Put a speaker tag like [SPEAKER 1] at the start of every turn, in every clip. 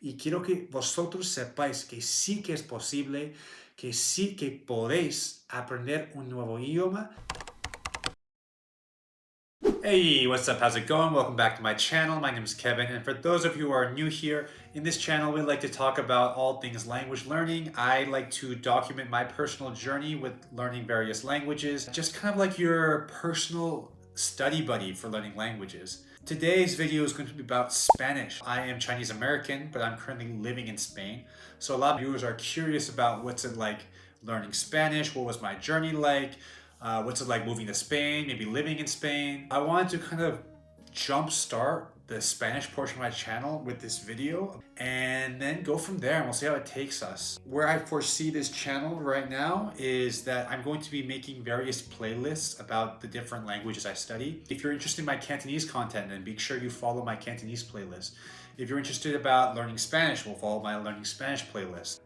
[SPEAKER 1] y quiero que vosotros sepáis que sí que es posible, que sí que podéis aprender un nuevo idioma. Hey, what's up? How's it going? Welcome back to my channel. My name is Kevin, and for those of you who are new here, in this channel we like to talk about all things language learning. I like to document my personal journey with learning various languages, just kind of like your personal study buddy for learning languages. Today's video is going to be about Spanish. I am Chinese American, but I'm currently living in Spain. So a lot of viewers are curious about what's it like learning Spanish, what was my journey like, what's it like moving to Spain, maybe living in Spain. I wanted to kind of jumpstart the Spanish portion of my channel with this video and then go from there, and we'll see how it takes us. Where I foresee this channel right now is that I'm going to be making various playlists about the different languages I study. If you're interested in my Cantonese content, then be sure you follow my Cantonese playlist. If you're interested about learning Spanish, we'll follow my Learning Spanish playlist.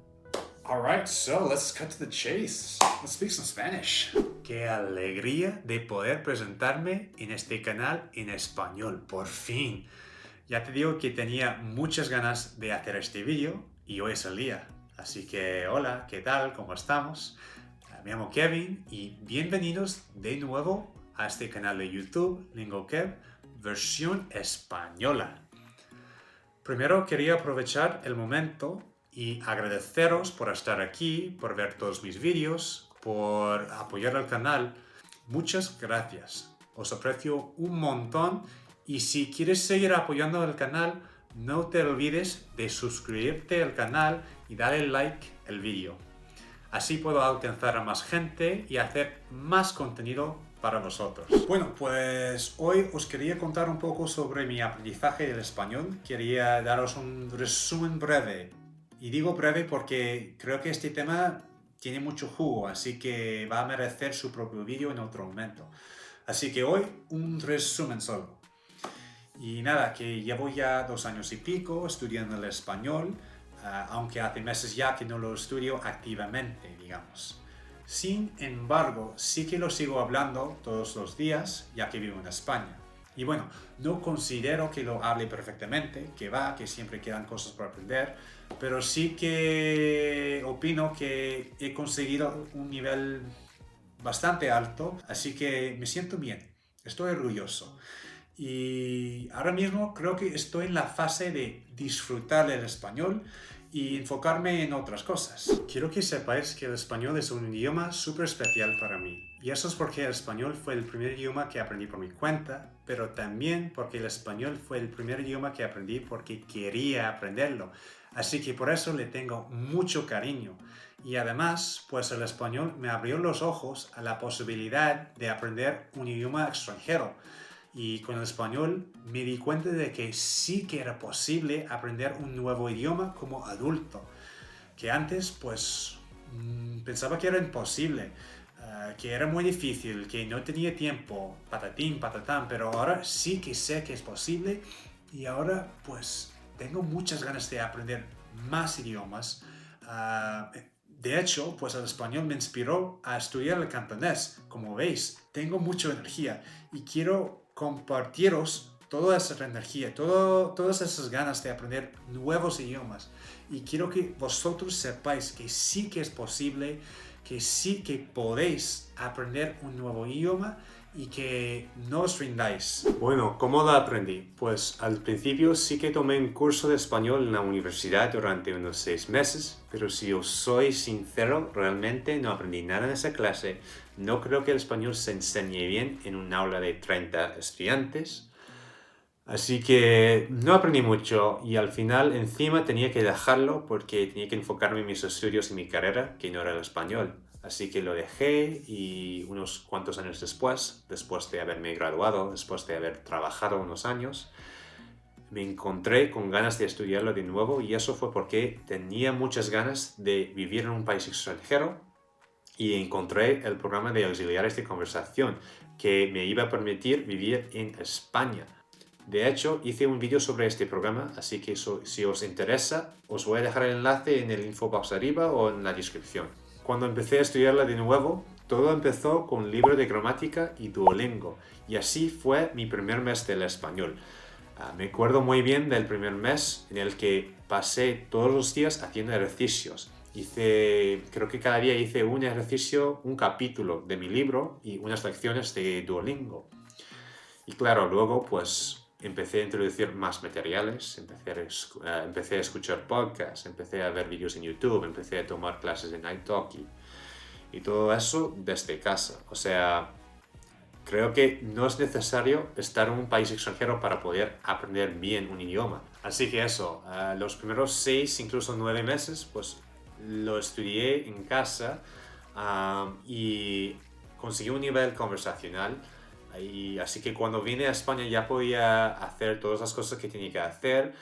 [SPEAKER 1] Alright, so let's cut to the chase. Let's speak some Spanish. Qué alegría de poder presentarme en este canal en español, por fin. Ya te digo que tenía muchas ganas de hacer este vídeo y hoy es el día. Así que hola, ¿qué tal? ¿Cómo estamos? Me llamo Kevin y bienvenidos de nuevo a este canal de YouTube, LingoKev, versión española. Primero quería aprovechar el momento y agradeceros por estar aquí, por ver todos mis vídeos, por apoyar al canal. Muchas gracias. Os aprecio un montón y si quieres seguir apoyando al canal, no te olvides de suscribirte al canal y darle like al vídeo. Así puedo alcanzar a más gente y hacer más contenido para vosotros. Bueno, pues hoy os quería contar un poco sobre mi aprendizaje del español. Quería daros un resumen breve. Y digo breve porque creo que este tema tiene mucho jugo, así que va a merecer su propio vídeo en otro momento. Así que hoy un resumen solo. Y nada, que llevo ya 2 años y pico estudiando el español, aunque hace meses ya que no lo estudio activamente, digamos. Sin embargo, sí que lo sigo hablando todos los días, ya que vivo en España. Y bueno, no considero que lo hable perfectamente, que siempre quedan cosas por aprender, pero sí que opino que he conseguido un nivel bastante alto, así que me siento bien, estoy orgulloso. Y ahora mismo creo que estoy en la fase de disfrutar el español y enfocarme en otras cosas. Quiero que sepáis que el español es un idioma súper especial para mí. Y eso es porque el español fue el primer idioma que aprendí por mi cuenta, pero también porque el español fue el primer idioma que aprendí porque quería aprenderlo. Así que por eso le tengo mucho cariño. Y además, pues el español me abrió los ojos a la posibilidad de aprender un idioma extranjero. Y con el español me di cuenta de que sí que era posible aprender un nuevo idioma como adulto. Que antes, pues, pensaba que era imposible, que era muy difícil, que no tenía tiempo, patatín, patatán, pero ahora sí que sé que es posible y ahora, pues, tengo muchas ganas de aprender más idiomas. De hecho, pues el español me inspiró a estudiar el cantonés. Como veis, tengo mucha energía y quiero compartiros toda esa energía, todas esas ganas de aprender nuevos idiomas. Y quiero que vosotros sepáis que sí que es posible, que sí que podéis aprender un nuevo idioma y que no os rindáis. Bueno, ¿cómo lo aprendí? Pues al principio sí que tomé un curso de español en la universidad durante unos 6 meses, pero si os soy sincero, realmente no aprendí nada en esa clase. No creo que el español se enseñe bien en un aula de 30 estudiantes. Así que no aprendí mucho y al final encima tenía que dejarlo porque tenía que enfocarme en mis estudios y mi carrera, que no era el español. Así que lo dejé y unos cuantos años después de haberme graduado, después de haber trabajado unos años, me encontré con ganas de estudiarlo de nuevo y eso fue porque tenía muchas ganas de vivir en un país extranjero y encontré el programa de auxiliares de conversación que me iba a permitir vivir en España. De hecho, hice un vídeo sobre este programa, así que si os interesa, os voy a dejar el enlace en el infobox arriba o en la descripción. Cuando empecé a estudiarla de nuevo, todo empezó con un libro de gramática y Duolingo, y así fue mi primer mes del español.
[SPEAKER 2] Me acuerdo muy bien del primer mes en el que pasé todos los días haciendo ejercicios. Creo que cada día hice un ejercicio, un capítulo de mi libro y unas lecciones de Duolingo. Y claro, luego pues empecé a introducir más materiales, empecé a escuchar podcasts, empecé a ver vídeos en YouTube, empecé a tomar clases en Italki y todo eso desde casa. O sea, creo que no es necesario estar en un país extranjero para poder aprender bien un idioma. Así que eso, los primeros 6, incluso 9 meses, pues lo estudié en casa y conseguí un nivel conversacional. Y así que cuando vine a España ya podía hacer todas las cosas que tenía que hacer.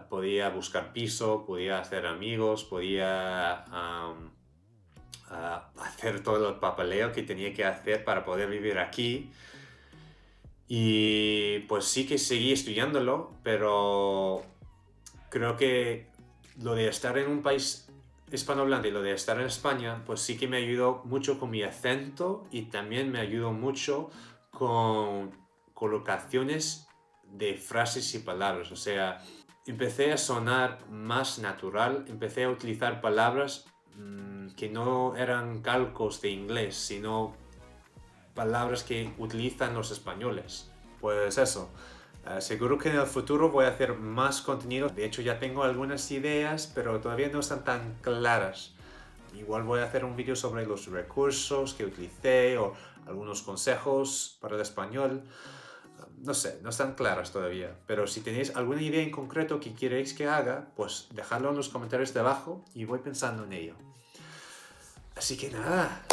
[SPEAKER 2] Podía buscar piso, podía hacer amigos, podía hacer todo el papeleo que tenía que hacer para poder vivir aquí. Y pues sí que seguí estudiándolo, pero creo que lo de estar en un país hispanohablante y lo de estar en España, pues sí que me ayudó mucho con mi acento y también me ayudó mucho con colocaciones de frases y palabras. O sea, empecé a sonar más natural, empecé a utilizar palabras que no eran calcos de inglés, sino palabras que utilizan los españoles. Pues eso. Seguro que en el futuro voy a hacer más contenido. De hecho, ya tengo algunas ideas, pero todavía no están tan claras. Igual voy a hacer un vídeo sobre los recursos que utilicé o algunos consejos para el español. No sé, no están claras todavía. Pero si tenéis alguna idea en concreto que queréis que haga, pues dejadlo en los comentarios de abajo y voy pensando en ello. Así que nada.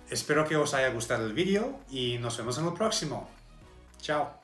[SPEAKER 2] Espero que os haya gustado el vídeo y nos vemos en el próximo. Chao.